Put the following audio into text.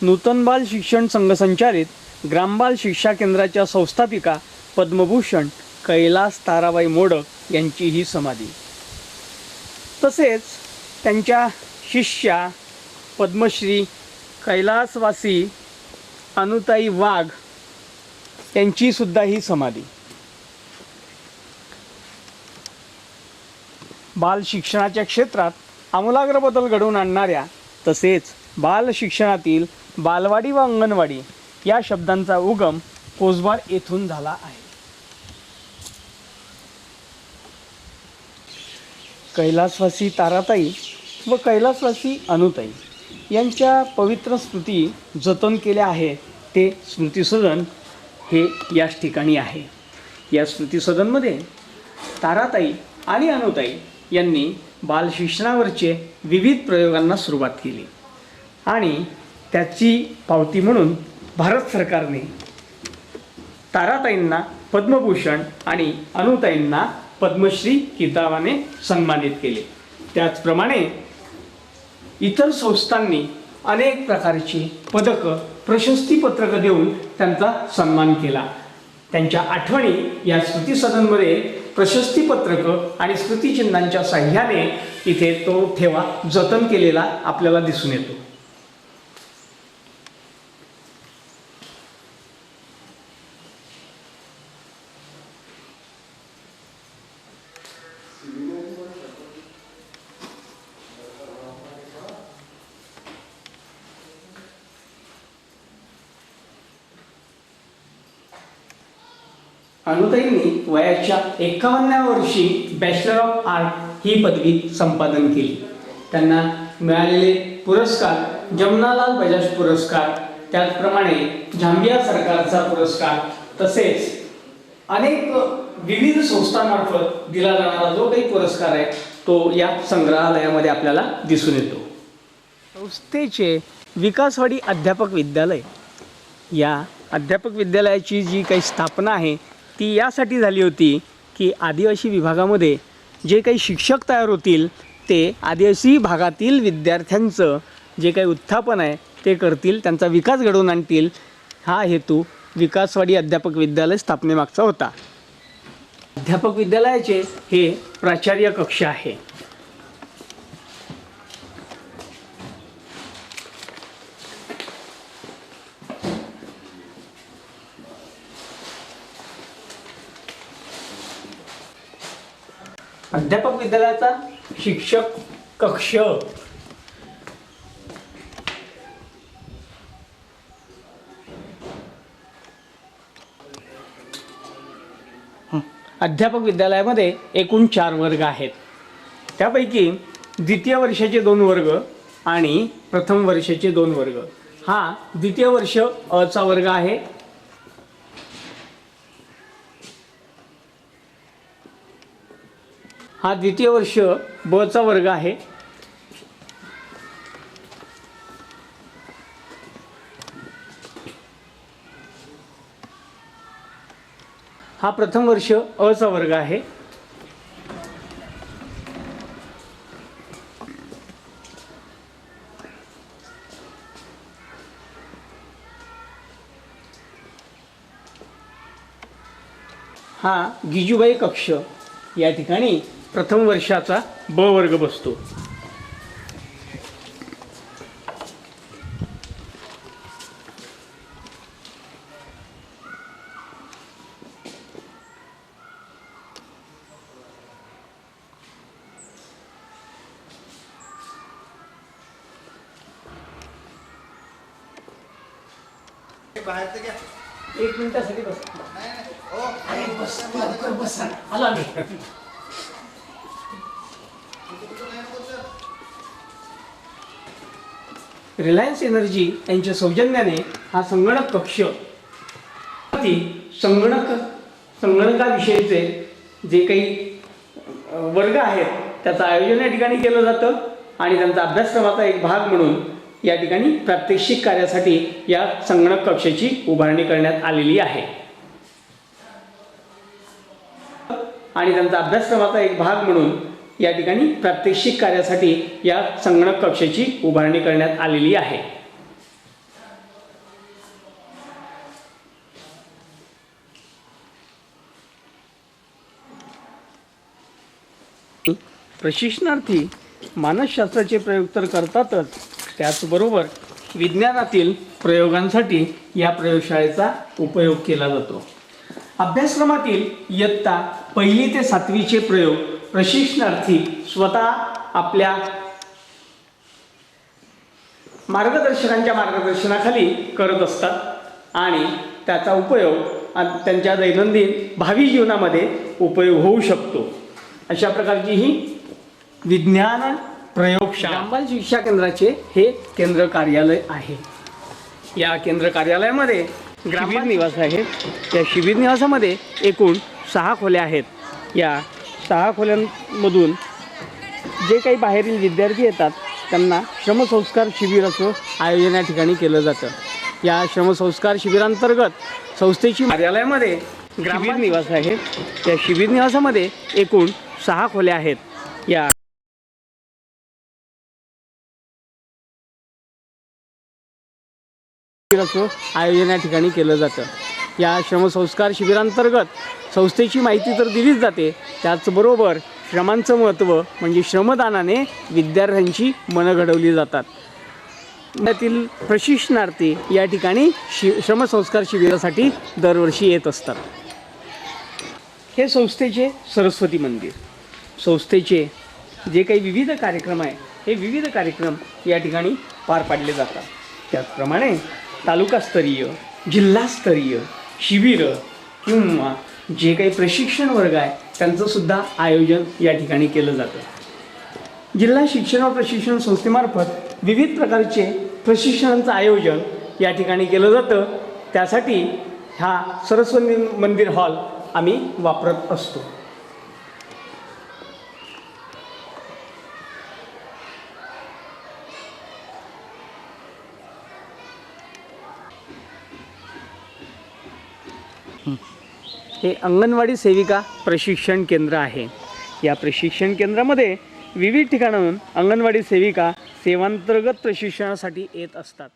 नूतन बाल शिक्षण संघ संचालित ग्रामबाल शिक्षा केंद्राच्या संस्थापिका पद्मभूषण कैलास ताराबाई मोडक यांची ही समाधी, तसेच त्यांच्या शिष्या पद्मश्री कैलासवासी अनुताई वाघ यांची सुद्धा ही समाधी। बाल शिक्षणाच्या क्षेत्रात आमूलाग्र बदल घडवून आणणाऱ्या तसेच बाल शिक्षणातील बालवाडी व अंगणवाडी या शब्दांचा उगम कोसबार येथून झाला आहे। कैलासवासी ताराताई व कैलासवासी अनुताई यांच्या पवित्र स्मृती जतन केल्या आहेत ते स्मृतिसदन हे याच ठिकाणी आहे। या स्मृतिसदनमध्ये ताराताई आणि अनुताई यांनी बाल शिक्षणावरचे विविध प्रयोगांना सुरुवात केली आणि त्याची पावती म्हणून भारत सरकारने ताराताईंना पद्मभूषण आणि अनुताईंना पद्मश्री किताबाने सन्मानित केले। त्याचप्रमाणे इतर संस्थांनी अनेक प्रकारची पदकं प्रशस्तीपत्रकं देऊन त्यांचा सन्मान केला। त्यांच्या आठवणी या स्मृतिसदनमध्ये प्रशस्तीपत्रकं आणि स्मृतिचिन्हांच्या साह्याने इथे तो ठेवा जतन केलेला आपल्याला दिसून येतो। अनुताईंनी वयाच्या 51व्या वर्षी बॅचलर ऑफ आर्ट ही पदवी संपादन केली। त्यांना मिळालेले पुरस्कार जमनालाल बजाज पुरस्कार, त्याचप्रमाणे झांबिया सरकारचा पुरस्कार, तसेच अनेक विविध संस्थांमार्फत दिला जाणारा जो काही पुरस्कार आहे तो या संग्रहालयामध्ये आपल्याला दिसून येतो। संस्थेचे विकासवाडी अध्यापक विद्यालय, या अध्यापक विद्यालयाची जी काही स्थापना आहे ती यासाठी झाली होती की आदिवासी विभागामध्ये जे काही शिक्षक तयार होतील ते आदिवासी भागातील विद्यार्थ्यांचं जे काही उत्थापन आहे ते करतील, त्यांचा विकास घडवून आणतील, हा हेतू विकासवाडी अध्यापक विद्यालय स्थापनेमागचा होता। अध्यापक विद्यालयाचे हे प्राचार्य कक्ष आहे। अध्यापक विद्यालयाचा शिक्षक कक्ष अध्यापक विद्यालयामध्ये एकूण 4 वर्ग आहेत। त्यापैकी द्वितीय वर्षाचे 2 वर्ग आणि प्रथम वर्षाचे 2 वर्ग। हा द्वितीय वर्ष अ चा वर्ग आहे। हा द्वितीय वर्ष ब चा वर्ग आहे। हा प्रथम वर्ष अ चा वर्ग आहे। हा गिजूबाई कक्ष, या ठिकाणी प्रथम वर्षाचा ब वर्ग बसतो। एक मिनिटासाठी बस। आला मी। रिलायन्स एनर्जी यांच्या सौजन्याने हा संगणक कक्ष संगणकाविषयीचे जे काही वर्ग आहेत त्याचं आयोजन या ठिकाणी केलं जातं आणि त्यांचा अभ्यासक्रमाचा एक भाग म्हणून या ठिकाणी प्रात्यक्षिक कार्यासाठी या संगणक कक्षाची उभारणी करण्यात आलेली आहे आणि त्यांचा अभ्यासक्रमाचा एक भाग म्हणून या ठिकाणी प्रात्यक्षिक कार्यासाठी या संगणक कक्षाची उभारणी करण्यात आलेली आहे। प्रशिक्षणार्थी मानसशास्त्राचे प्रयोग तर करतातच, त्याचबरोबर विज्ञानातील प्रयोगांसाठी या प्रयोगशाळेचा उपयोग केला जातो. अभ्यासक्रमातील इयत्ता 1ली ते 7वीचे प्रयोग प्रशिक्षणार्थी स्वतः आपल्या मार्गदर्शकांच्या मार्गदर्शनाखाली करत असतात आणि त्याचा उपयोग त्यांच्या दैनंदिन भावी जीवनामध्ये उपयोग होऊ शकतो. अशा प्रकारची ही विज्ञान प्रयोगशाळा रामबाण शिक्षा केंद्राचे हे केंद्र कार्यालय आहे. या केंद्र कार्यालयामध्ये शिबिर निवास आहे. या शिबिर निवासामध्ये एकूण 6 खोल्या आहेत. या 6 खोल्यांमधून जे काही बाहेरील विद्यार्थी येतात त्यांना श्रमसंस्कार शिबिराचं आयोजन या ठिकाणी केलं जातं. या श्रमसंस्कार शिबिरांतर्गत संस्थेची कार्यालयामध्ये शिबिर निवास आहे. या शिबिर निवासामध्ये एकूण 6 खोल्या आहेत. या शिबिराचं आयोजन या ठिकाणी केलं जातं. या श्रमसंस्कार शिबिरांतर्गत संस्थेची माहिती तर दिलीच जाते, त्याचबरोबर श्रमांचं महत्त्व म्हणजे श्रमदानाने विद्यार्थ्यांची मनं घडवली जातात. त्यातील प्रशिक्षणार्थी या ठिकाणी श्रमसंस्कार शिबिरासाठी दरवर्षी येत असतात. हे संस्थेचे सरस्वती मंदिर. संस्थेचे जे काही विविध कार्यक्रम आहे हे विविध कार्यक्रम या ठिकाणी पार पाडले जातात. त्याचप्रमाणे तालुकास्तरीय, जिल्हास्तरीय शिबिरं किंवा जे काही प्रशिक्षण वर्ग आहे त्यांचंसुद्धा आयोजन या ठिकाणी केलं जातं. जिल्हा शिक्षण व प्रशिक्षण संस्थेमार्फत विविध प्रकारचे प्रशिक्षणांचं आयोजन या ठिकाणी केलं जातं. त्यासाठी हा सरस्वती मंदिर हॉल आम्ही वापरत असतो. हे अंगणवाडी सेविका प्रशिक्षण केंद्र आहे. या प्रशिक्षण केंद्रामध्ये विविध ठिकाणाहून अंगणवाडी सेविका सेवांतर्गत प्रशिक्षणासाठी येत असतात.